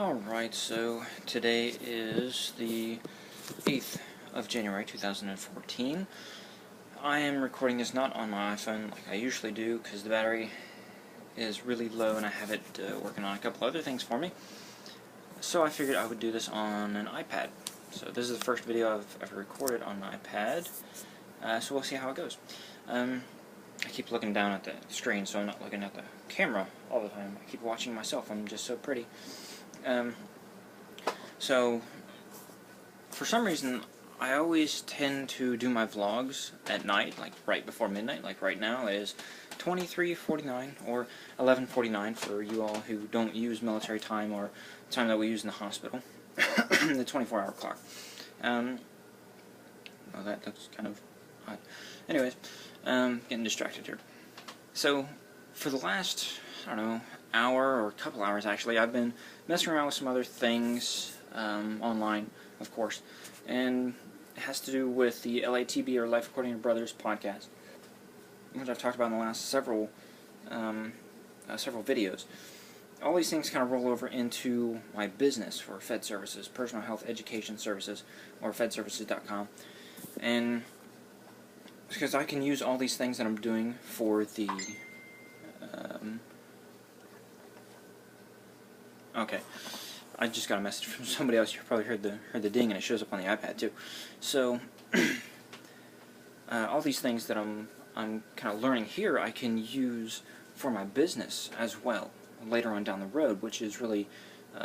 Alright, so today is the 8th of January 2014. I am recording this not on my iPhone like I usually do because the battery is really low and I have it working on a couple other things for me. So I figured I would do this on an iPad. So this is the first video I've ever recorded on an iPad, so we'll see how it goes. I keep looking down at the screen, so I'm not looking at the camera all the time. I keep watching myself. I'm just so pretty. So, for some reason, I always tend to do my vlogs at night, like right before midnight. Like right now it is 23:49 or 11:49 for you all who don't use military time or time that we use in the hospital, the 24-hour clock. Well, that looks kind of odd. Anyways, getting distracted here. So, for the last, I don't know, hour or a couple hours actually, I've been messing around with some other things online, of course, and it has to do with the LATB, or Life According to Brothers podcast, which I've talked about in the last several videos. All these things kind of roll over into my business for Fed Services, Personal Health Education Services, or fedservices.com, and because I can use all these things that I'm doing for the okay, I just got a message from somebody else. You probably heard the ding, and it shows up on the iPad too. So all these things that I'm kind of learning here, I can use for my business as well later on down the road, which is really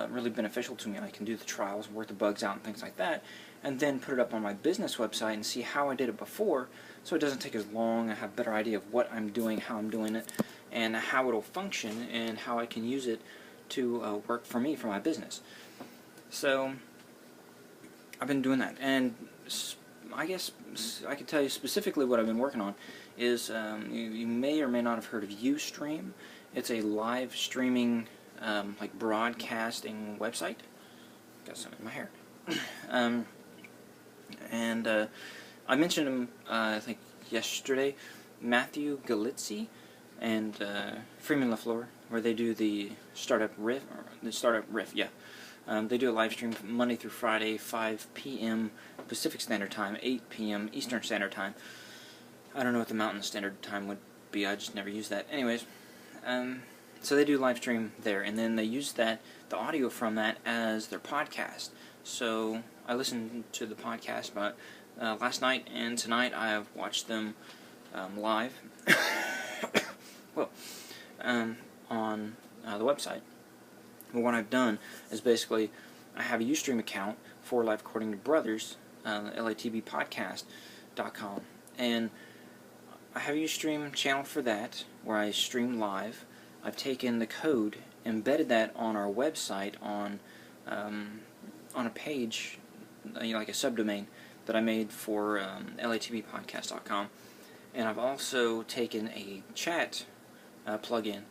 really beneficial to me. I can do the trials, work the bugs out, and things like that, and then put it up on my business website and see how I did it before, so it doesn't take as long. I have a better idea of what I'm doing, how I'm doing it, and how it'll function, and how I can use it to work for me, for my business. So I've been doing that, and I guess I can tell you specifically what I've been working on is you may or may not have heard of Ustream. It's a live streaming like broadcasting website. Got some in my hair. And I mentioned him I think yesterday, Matthew Galizzi and Freeman LaFleur, where they do the Startup Riff, yeah. They do a live stream Monday through Friday, 5 p.m. Pacific Standard Time, 8 p.m. Eastern Standard Time. I don't know what the Mountain Standard Time would be, I just never use that. Anyways, so they do live stream there, and then they use the audio from that as their podcast. So I listened to the podcast about last night, and tonight I have watched them live. Well, on the website. But what I've done is basically I have a Ustream account for Life According to Brothers, LATBpodcast.com, and I have a Ustream channel for that where I stream live. I've taken the code, embedded that on our website on a page, like a subdomain that I made for LATBpodcast.com, and I've also taken a chat plug-in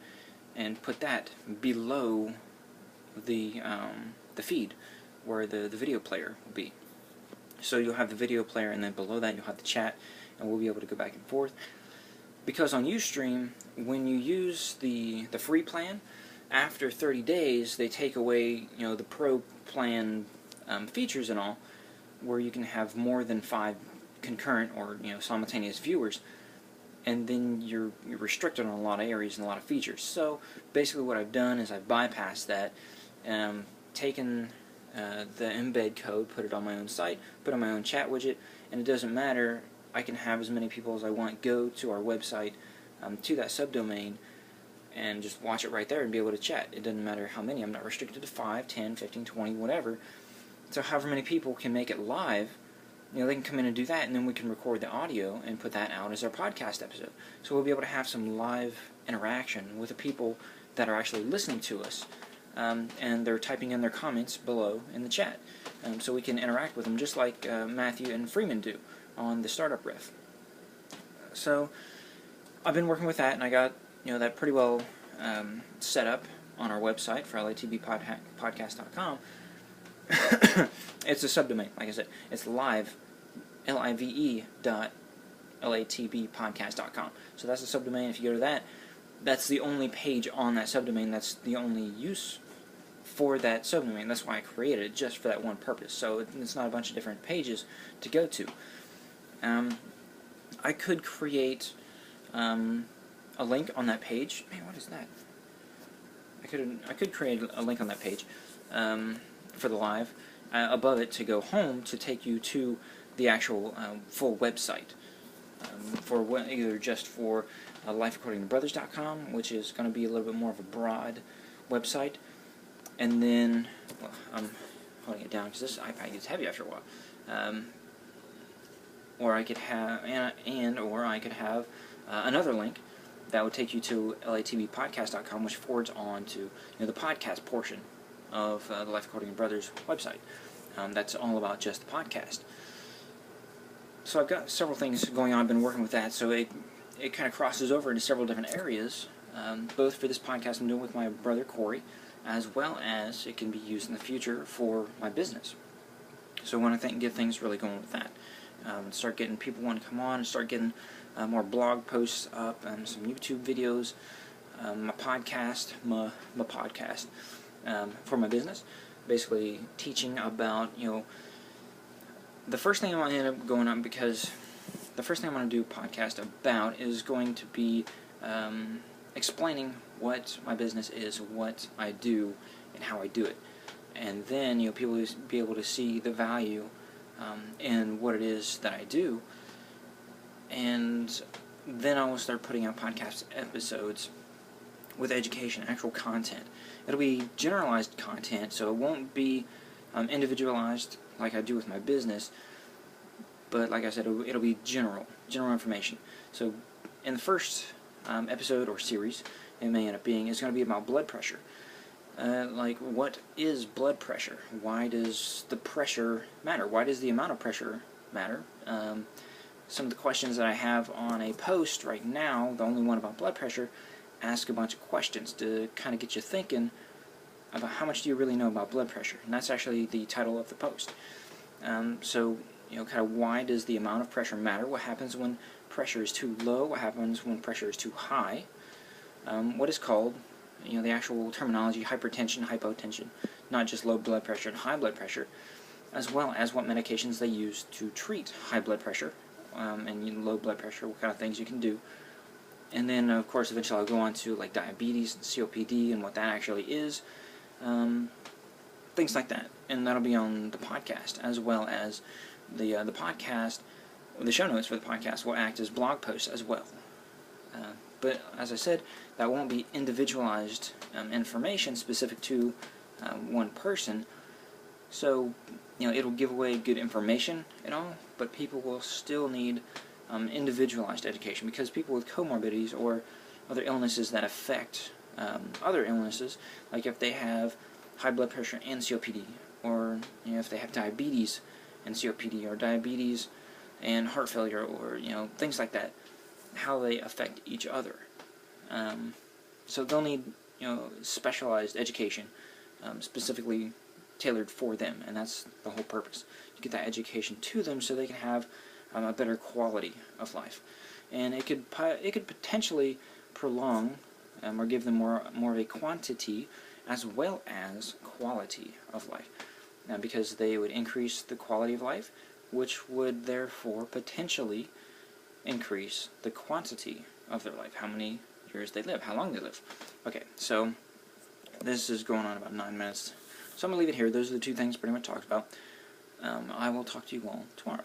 and put that below the feed where the video player will be. So you'll have the video player, and then below that you'll have the chat, and we'll be able to go back and forth. Because on Ustream, when you use the free plan, after 30 days they take away the pro plan features and all, where you can have more than 5 concurrent or simultaneous viewers. And then you're restricted on a lot of areas and a lot of features. So basically what I've done is I've bypassed that, taken the embed code, put it on my own site, put on my own chat widget, and it doesn't matter. I can have as many people as I want go to our website, to that subdomain, and just watch it right there and be able to chat. It doesn't matter how many. I'm not restricted to 5, 10, 15, 20, whatever. So however many people can make it live, they can come in and do that, and then we can record the audio and put that out as our podcast episode. So we'll be able to have some live interaction with the people that are actually listening to us, and they're typing in their comments below in the chat. So we can interact with them just like Matthew and Freeman do on the Startup Riff. So I've been working with that, and I got that pretty well set up on our website for LATBpodcast.com. It's a subdomain, like I said. It's live, live.latbpodcast.com. So that's the subdomain. If you go to that, that's the only page on that subdomain. That's the only use for that subdomain. That's why I created it, just for that one purpose. So it's not a bunch of different pages to go to. I could create a link on that page. Man, what is that? I could create a link on that page for the live above it to go home to take you to the actual full website for either just for lifeaccordingtobrothers.com, which is going to be a little bit more of a broad website, and then well, I'm holding it down because this iPad gets heavy after a while. Or I could have or I could have another link that would take you to latvpodcast.com, which forwards on to the podcast portion of the Life According to Brothers website. That's all about just the podcast. So I've got several things going on. I've been working with that, so it kind of crosses over into several different areas, both for this podcast I'm doing with my brother Corey, as well as it can be used in the future for my business. So I want to get things really going with that. Start getting people want to come on, and start getting more blog posts up, some YouTube videos, my podcast for my business. Basically teaching about, the first thing I want to end up going on, because the first thing I want to do a podcast about is going to be explaining what my business is, what I do, and how I do it. And then, people will be able to see the value in what it is that I do. And then I will start putting out podcast episodes with education, actual content. It'll be generalized content, so it won't be individualized like I do with my business, but like I said, it'll be general information. So in the first episode or series, it may end up being, is going to be about blood pressure. Like, what is blood pressure? Why does the pressure matter? Why does the amount of pressure matter? Some of the questions that I have on a post right now, the only one about blood pressure, ask a bunch of questions to kind of get you thinking about how much do you really know about blood pressure. And that's actually the title of the post. So, kind of why does the amount of pressure matter? What happens when pressure is too low? What happens when pressure is too high? What is called, the actual terminology, hypertension, hypotension, not just low blood pressure and high blood pressure, as well as what medications they use to treat high blood pressure and low blood pressure, what kind of things you can do. And then, of course, eventually I'll go on to like diabetes and COPD and what that actually is, things like that. And that'll be on the podcast, as well as the podcast. The show notes for the podcast will act as blog posts as well. But as I said, that won't be individualized information specific to one person. So, it'll give away good information and all, but people will still need individualized education, because people with comorbidities or other illnesses that affect other illnesses, like if they have high blood pressure and COPD, or if they have diabetes and COPD, or diabetes and heart failure, or things like that, how they affect each other. So they'll need specialized education, specifically tailored for them, and that's the whole purpose, to get that education to them so they can have a better quality of life. And it could potentially prolong or give them more of a quantity as well as quality of life, because they would increase the quality of life, which would therefore potentially increase the quantity of their life, how many years they live, how long they live. Okay, so this is going on about 9 minutes, so I'm going to leave it here. Those are the two things pretty much talked about. I will talk to you all tomorrow.